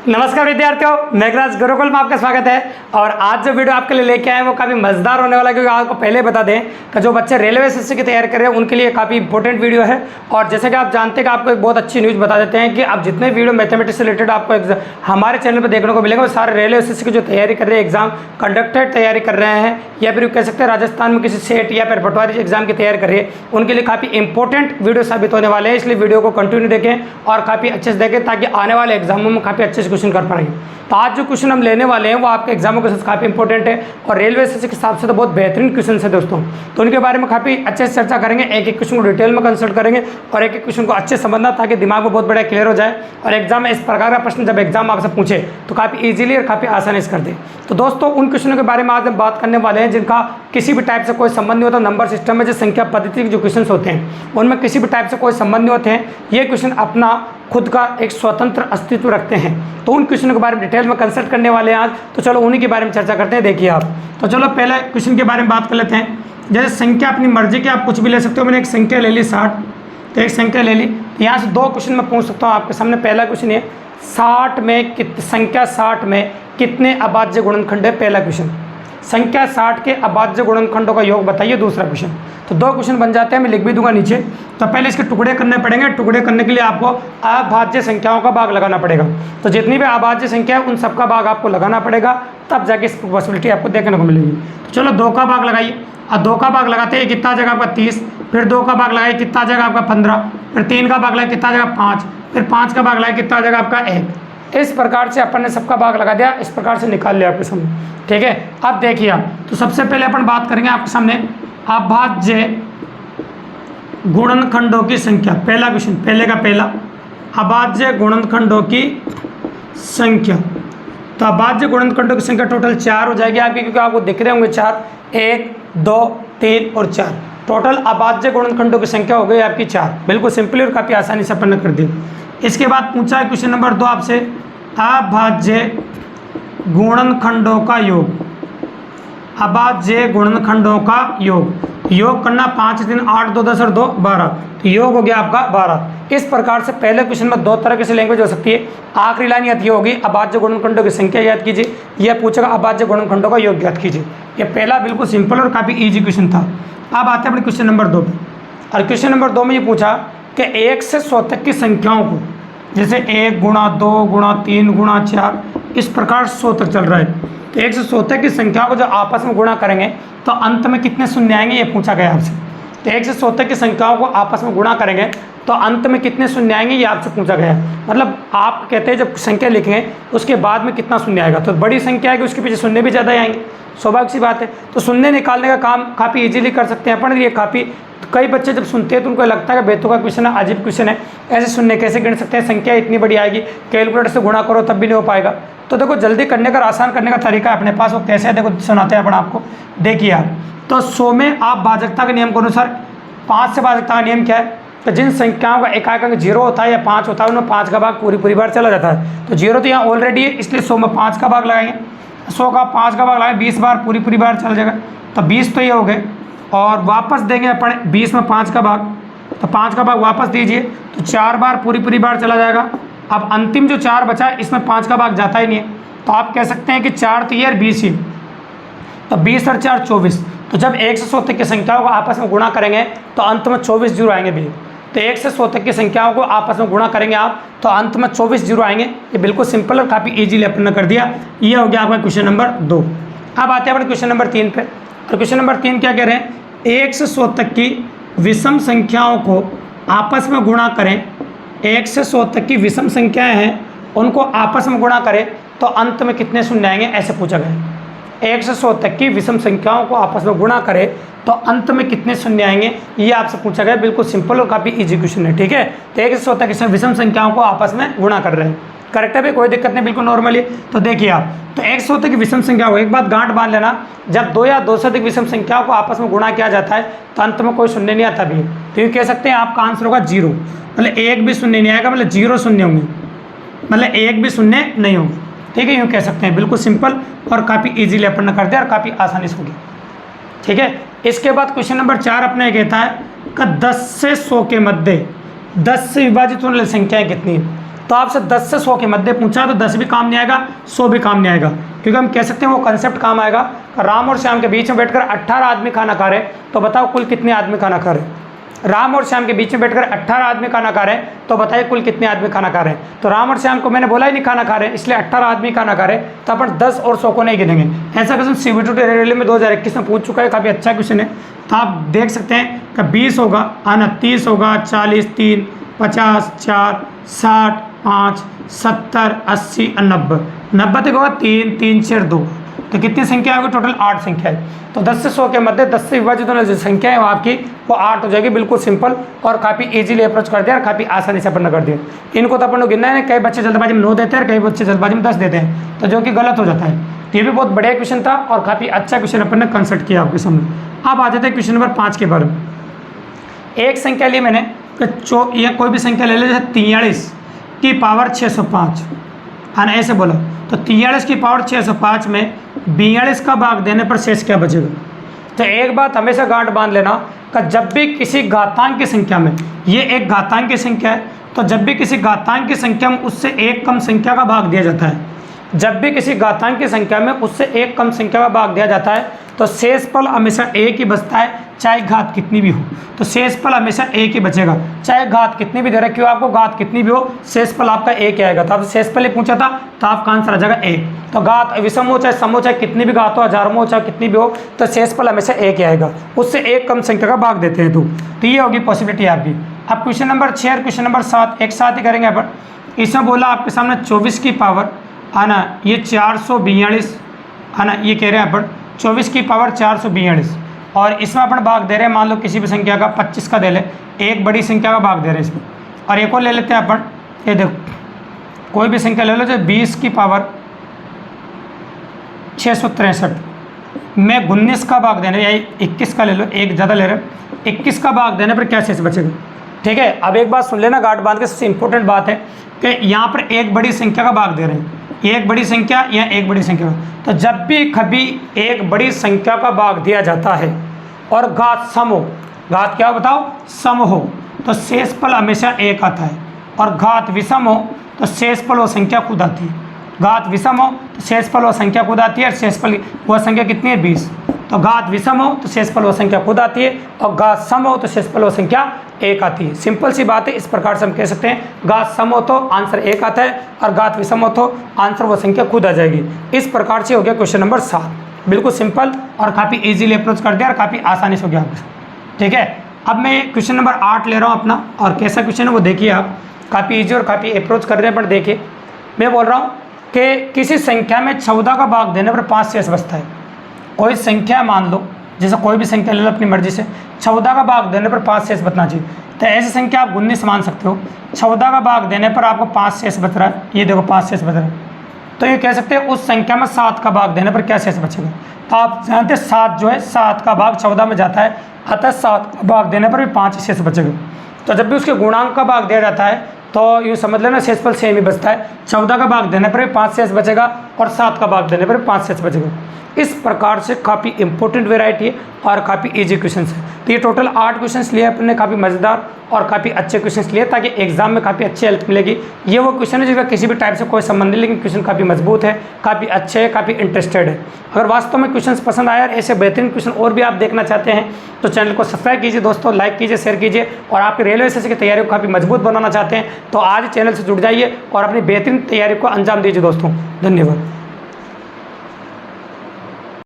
नमस्कार विद्यार्थियों, मेघराज गुरुकुल में आपका स्वागत है। और आज जो वीडियो आपके लिए लेके आए हैं वो काफ़ी मज़ेदार होने वाला है, क्योंकि आपको पहले बता दें कि जो बच्चे रेलवे एसएससी की तैयारी कर रहे हैं उनके लिए काफ़ी इंपॉर्टेंट वीडियो है। और जैसे कि आप जानते हैं कि आपको एक बहुत अच्छी न्यूज़ बता देते हैं कि आप जितने वीडियो मैथमेटिक्स से रिलेटेड आपको हमारे चैनल पर देखने को मिलेंगे वो सारे रेलवे एसएससी की जो तैयारी कर रहे हैं, एग्जाम कंडक्टेड तैयारी कर रहे हैं, या फिर कह सकते हैं राजस्थान में किसी सेट या फिर पटवारी एग्जाम की तैयारी कर रही है, उनके लिए काफ़ी इंपॉर्टेंट वीडियो साबित होने वाले हैं। इसलिए वीडियो को कंटिन्यू देखें और काफ़ी अच्छे से देखें ताकि आने वाले एग्जामों में काफ़ी अच्छे से क्वेश्चन कर पाएंगे। तो आज जो क्वेश्चन हम लेने वाले हैं वो आपके एग्जामों के साथ काफ़ी इंपॉर्टेंट है और रेलवे एसएससी के हिसाब से तो बहुत बेहतरीन क्वेश्चन है दोस्तों। तो उनके बारे में काफ़ी अच्छे से चर्चा करेंगे, एक एक क्वेश्चन को डिटेल में कंसल्ट करेंगे और एक एक क्वेश्चन को अच्छे समझना ताकि दिमाग में बहुत बड़ा क्लियर हो जाए और एग्जाम में इस प्रकार का प्रश्न जब एग्जाम आपसे पूछे तो काफ़ी ईजिली और काफ़ी आसानी से कर दे। तो दोस्तों उन क्वेश्चनों के बारे में आज हम बात करने वाले हैं जिनका किसी भी टाइप से कोई संबंध नहीं होता। नंबर सिस्टम में जो संख्या पद्धति के जो क्वेश्चन होते हैं उनमें किसी भी टाइप से कोई संबंध नहीं होते हैं। ये क्वेश्चन अपना खुद का एक स्वतंत्र अस्तित्व रखते हैं। तो उन क्वेश्चनों के बारे में डिटेल में कंसल्ट करने वाले हैं आज। तो चलो उन्हीं के बारे में चर्चा करते हैं। देखिए आप, तो चलो पहले क्वेश्चन के बारे में बात कर लेते हैं। जैसे संख्या अपनी मर्जी की आप कुछ भी ले सकते हो। मैंने एक संख्या ले ली 60, तो एक संख्या ले ली, तो यहाँ से दो क्वेश्चन मैं पूछ सकता हूँ आपके सामने। पहला क्वेश्चन ये 60 में संख्या 60 में कितने अभाज्य गुणनखंड है? पहला क्वेश्चन। संख्या 60 के अभाज्य गुणनखंडों का योग बताइए, दूसरा क्वेश्चन। तो दो क्वेश्चन बन जाते हैं, मैं लिख भी दूंगा नीचे। तो पहले इसके टुकड़े करने पड़ेंगे। टुकड़े करने के लिए आपको अभाज्य संख्याओं का भाग लगाना पड़ेगा। तो जितनी भी अभाज्य संख्या है उन सबका भाग आपको लगाना पड़ेगा, तब जाके इस पॉसिबिलिटी आपको देखने को मिलेगी। तो चलो 2 का भाग लगाइए। और 2 का भाग लगाते हैं कितना जगह आपका 30, फिर 2 का भाग लगाइए कितना जगह आपका 15, फिर 3 का भाग लगाइए कितना जगह 5, फिर 5 का भाग लगाइए कितना जगह आपका 1। इस प्रकार से अपन ने सबका भाग लगा दिया, इस प्रकार से निकाल लिया आपके सामने। ठीक है, अब देखिए आप, तो सबसे पहले अपन बात करेंगे आपके सामने अभाज्य गुणनखंडों की संख्या। पहला क्वेश्चन, पहले का पहला, अभाज्य गुणनखंडों की संख्या। तो अभाज्य गुणनखंडों की संख्या टोटल 4 हो जाएगी आपकी, क्योंकि आपको दिख रहे होंगे 4, 1 2 3 और 4। टोटल अभाज्य गुणनखंडों की संख्या हो गई आपकी 4। बिल्कुल सिंपली और काफ़ी आसानी से अपन ने कर दी। इसके बाद पूछा है क्वेश्चन नंबर 2 आपसे, अभाज्य गुणनखंडों का योग। अभाज्य गुणनखंडों का योग करना 5 3 8 2 10 और 2 12। तो योग हो गया आपका 12। इस प्रकार से पहले क्वेश्चन में 2 तरह से लैंग्वेज हो सकती है। आखिरी लाइन याद होगी अभाज्य गुणनखंडों की संख्या याद कीजिए, यह पूछेगा अभाज्य गुणनखंडों का योग याद कीजिए। यह पहला बिल्कुल सिंपल और काफ़ी ईजी क्वेश्चन था। अब आते हैं अपने क्वेश्चन नंबर 2 पे। और क्वेश्चन नंबर 2 में ये पूछा कि 1 से 100 तक की संख्याओं को, जैसे 1 गुणा 2 गुणा 3 गुणा 4, इस प्रकार 100 तक चल रहा है। तो 1 से 100 तक की संख्याओं को जब आपस में गुणा करेंगे तो अंत में कितने शून्य आएंगे, ये पूछा गया आपसे। तो 1 से 100 तक की संख्याओं को आपस में गुणा करेंगे तो अंत में कितने शून्य आएंगे, ये आपसे पूछा गया। मतलब आप कहते हैं जब संख्या लिखेंगे उसके बाद में कितना शून्य आएगा, तो बड़ी संख्या आएगी उसके पीछे शून्य भी ज़्यादा आएंगे, स्वाभाविक सी बात है। तो शून्य निकालने का काम काफ़ी इजीली कर सकते हैं अपन। ये काफ़ी कई बच्चे जब सुनते हैं तो उनको लगता है कि बेतुका क्वेश्चन है, अजीब क्वेश्चन है, ऐसे शून्य कैसे गिन सकते हैं, संख्या इतनी बड़ी आएगी, कैलकुलेटर से गुणा करो तब भी नहीं हो पाएगा। तो देखो जल्दी करने का, आसान करने का तरीका अपने पास, वो कैसे है देखो सुनाते हैं अपन आपको। देखिए आप, तो 100 में आप भाजकता के नियम के अनुसार 5 से भाजकता का नियम क्या है, तो जिन संख्याओं का एकांक 0 होता है या 5 होता है उनमें 5 का भाग पूरी बार चला जाता है। तो 0 तो यहाँ ऑलरेडी है, इसलिए 100 में 5 का भाग लगाएंगे। 100 का 5 का भाग लगाएंगे 20 बार पूरी बार चल जाएगा। तो 20 तो ये हो गए, और वापस देंगे अपन 20 में 5 का भाग, तो 5 का भाग वापस दीजिए तो 4 बार पूरी बार चला जाएगा। अब अंतिम जो 4 बचा इसमें 5 का भाग जाता ही नहीं है, तो आप कह सकते हैं कि 4 तो ये और 20 ही, तो 20 और 4 24। तो जब 1 से 100 तक की संख्याओं को आपस में गुणा करेंगे तो अंत में 24 जीरो आएंगे भी। तो 1 से 100 तक की संख्याओं को आपस में गुणा करेंगे आप तो अंत में 24 जीरो आएंगे। ये बिल्कुल सिंपल और काफ़ी ईजीली अपन ने कर दिया। ये हो गया आपका क्वेश्चन नंबर 2। अब आते हैं अपने क्वेश्चन नंबर 3 पे। और क्वेश्चन नंबर 3 क्या कह रहे हैं, 1 से 100 तक की विषम संख्याओं को आपस में गुणा करें। 1 से 100 तक की विषम संख्याएं हैं उनको आपस में गुणा करें तो अंत में कितने शून्य आएंगे, ऐसे पूछा गया। 1 से 100 तक की विषम संख्याओं को आपस में गुणा करें तो अंत में कितने शून्य आएंगे, ये आपसे पूछा गया। बिल्कुल सिंपल और काफ़ी ईजी क्वेश्चन है। ठीक है, तो 1 से 100 तक की विषम संख्याओं को आपस में गुणा कर रहे हैं। करेक्ट है भाई, कोई दिक्कत नहीं, बिल्कुल नॉर्मली। तो देखिए आप, तो 1 से 100 तक की विषम संख्या हो, एक बात गांठ बांध लेना, जब 2 या 2 से अधिक विषम संख्याओं को आपस में गुणा किया जाता है तो अंत में कोई शून्य नहीं आता भी। तो ये कह सकते हैं आपका आंसर होगा 0, मतलब 1 भी शून्य नहीं आएगा, मतलब 0 शून्य होंगे, मतलब 1 भी शून्य नहीं होंगे। ठीक है, यूँ कह सकते हैं। बिल्कुल सिंपल और काफ़ी ईजिली अपन ने कर दिया और काफ़ी आसानी से होगी। ठीक है, इसके बाद क्वेश्चन नंबर 4 अपने कहता है कि 10 से 100 के मध्य 10 से विभाजित होने वाली संख्याएँ कितनी है। तो आपसे 10 से 100 के मध्य पूछा तो 10 भी काम नहीं आएगा, 100 भी काम नहीं आएगा, क्योंकि हम कह सकते हैं वो कंसेप्ट काम आएगा। राम और श्याम के बीच में बैठकर 18 आदमी खाना खा रहे हैं, तो बताओ कुल कितने आदमी खाना खा रहे हैं। राम और श्याम के बीच में बैठकर 18 आदमी खाना खा रहे हैं, तो बताइए कुल कितने आदमी खाना खा रहे हैं। तो राम और श्याम को मैंने बोला ही नहीं खाना खा रहे हैं, इसलिए 18 आदमी खाना खा रहे हैं, तो अपन 10 और 100 को नहीं गिनेंगे। ऐसा क्वेश्चन CBT रेलवे में 2021 में पूछ चुका है, काफ़ी अच्छा क्वेश्चन है। तो आप देख सकते हैं कि 20 होगा, 30 होगा, 40, 3, 50, 4, 60, 5, 70, 80 और 90। 90 तक होगा 3, 3, 4, 2, तो कितनी संख्या होगी टोटल? 8 संख्या है। तो 10 से 100 के मध्य 10 से विभाजित होने जो संख्या है वो आपकी वो 8 हो जाएगी। बिल्कुल सिंपल और काफ़ी इजीली अप्रोच कर दिया और काफ़ी आसानी से अपन कर दिया। इनको तो अपन को गिनना है, कई बच्चे जल्दबाजी में 9 देते हैं, कई बच्चे जल्दबाजी में 10 देते हैं, तो जो कि गलत हो जाता है। ये भी बहुत बढ़िया क्वेश्चन था और काफ़ी अच्छा क्वेश्चन अपन ने कंसल्ट किया आपके सामने। अब आ जाते हैं क्वेश्चन नंबर 5 के बारे में। एक संख्या ली मैंने, या कोई भी संख्या ले ले, जैसे 43 की पावर 605, है ना, ऐसे बोला। तो 43 की पावर 605 में 42 का भाग देने पर शेष क्या बचेगा? तो एक बात हमेशा गांठ बांध लेना कि जब भी किसी घातांक की संख्या में, ये एक घातांक की संख्या है, तो जब भी किसी घातांक की संख्या में उससे एक कम संख्या का भाग दिया जाता है, जब भी किसी घातांक की संख्या में उससे एक कम संख्या का भाग दिया जाता है, तो शेषफल हमेशा एक ही बचता है, चाहे घात कितनी भी हो। तो शेषफल हमेशा एक ही बचेगा, चाहे घात कितनी भी दे रखी हो आपको, घात कितनी भी हो, शेषफल आपका एक ही आएगा। तो आपसे शेषफल ही पूछा था, तो आपका आंसर आ जाएगा 1। तो घात विषम हो चाहे सम हो, चाहे कितनी भी घात हो, हजारों हो चाहे कितनी भी हो, तो शेषफल हमेशा एक ही आएगा, उससे एक कम संख्या का भाग देते हैं। तो ये होगी पॉसिबिलिटी आपकी। अब क्वेश्चन नंबर 6 और क्वेश्चन नंबर 7 एक साथ ही करेंगे अपन। इसमें बोला आपके सामने 24 की पावर, है ना, ये 442, है ना, ये कह रहे हैं अपन 24 की पावर 442, और इसमें अपन भाग दे रहे हैं, मान लो किसी भी संख्या का 25 का दे ले, एक बड़ी संख्या का भाग दे रहे हैं इसमें। और एक और ले लेते हैं अपन, ये देखो कोई भी संख्या ले लो, जो 20 की पावर 663 में 19 का भाग देने, या 21 का ले लो, एक ज़्यादा ले रहे हैं, 21 का भाग देने पर क्या शेष बचेगा? ठीक है, अब एक बात सुन लेना गांठ बांध के, सबसे इंपॉर्टेंट बात है कि यहाँ पर एक बड़ी संख्या का भाग दे रहे हैं, एक बड़ी संख्या या एक बड़ी संख्या। तो जब भी कभी एक बड़ी संख्या का भाग दिया जाता है और घात सम हो, घात क्या हो बताओ? सम हो, तो शेषफल हमेशा एक आता है। और घात विषम हो तो शेषफल वो संख्या खुद आती है। घात विषम हो तो शेषफल वो संख्या खुद आती है, और शेषफल वह संख्या कितनी है? 20। तो घात विषम हो तो शेषफल वो संख्या खुद आती है, और घात सम हो तो शेषफल वो संख्या एक आती है। सिंपल सी बात है, इस प्रकार से हम कह सकते हैं घात सम हो तो आंसर एक आता है, और घात विषम हो तो आंसर वो संख्या खुद आ जाएगी। इस प्रकार से हो गया क्वेश्चन नंबर 7। बिल्कुल सिंपल और काफ़ी इजीली अप्रोच कर दिया और काफ़ी आसानी से हो गया आपके। ठीक है, अब मैं क्वेश्चन नंबर 8 ले रहा हूँ अपना, और कैसा क्वेश्चन है वो देखिए आप। काफ़ी ईजी और काफ़ी अप्रोच कर रहे हैं, पर देखिए मैं बोल रहा हूँ कि किसी संख्या में 14 का भाग देने पर 5 शेष बचता है। कोई संख्या मान लो, जैसे कोई भी संख्या ले लो अपनी मर्जी से, 14 का भाग देने पर 5 शेष बचना चाहिए। तो ऐसी संख्या आप 19 मान सकते हो, 14 का भाग देने पर आपको 5 शेष बच रहा है, ये देखो 5 शेष बच रहा है। तो ये कह सकते हैं उस संख्या में 7 का भाग देने पर क्या शेष बचेगा? तो आप जानते हैं 7 जो है, 7 का भाग 14 में जाता है, अतः 7 का भाग देने पर भी 5 शेष बचेगा। तो जब भी उसके गुणांक का भाग दिया जाता है तो यूँ समझ लेना शेषफल सेम ही बचता है। 14 का भाग देने पर भी 5 शेष बचेगा, और 7 का भाग देने पर भी 5 शेष बचेगा। इस प्रकार से काफ़ी इंपॉर्टेंट वेराइटी है और काफ़ी इजी क्वेश्चंस है। तो ये टोटल 8 क्वेश्चंस लिए अपने, काफ़ी मज़ेदार और काफ़ी अच्छे क्वेश्चंस लिए, ताकि एग्जाम में काफ़ी अच्छी हेल्प मिलेगी। ये वो क्वेश्चन है जिसका किसी भी टाइप से कोई संबंध नहीं, लेकिन क्वेश्चन काफ़ी मजबूत है, काफ़ी अच्छे है, काफ़ी इंटरेस्टेड है। अगर वास्तव में क्वेश्चन पसंद आया और ऐसे बेहतरीन क्वेश्चन और भी आप देखना चाहते हैं तो चैनल को सब्सक्राइब कीजिए दोस्तों, लाइक कीजिए, शेयर कीजिए। और आपके रेलवे एसएससी की तैयारी को काफ़ी मजबूत बनाना चाहते हैं तो आज चैनल से जुड़ जाइए और अपनी बेहतरीन तैयारी को अंजाम दीजिए दोस्तों। धन्यवाद।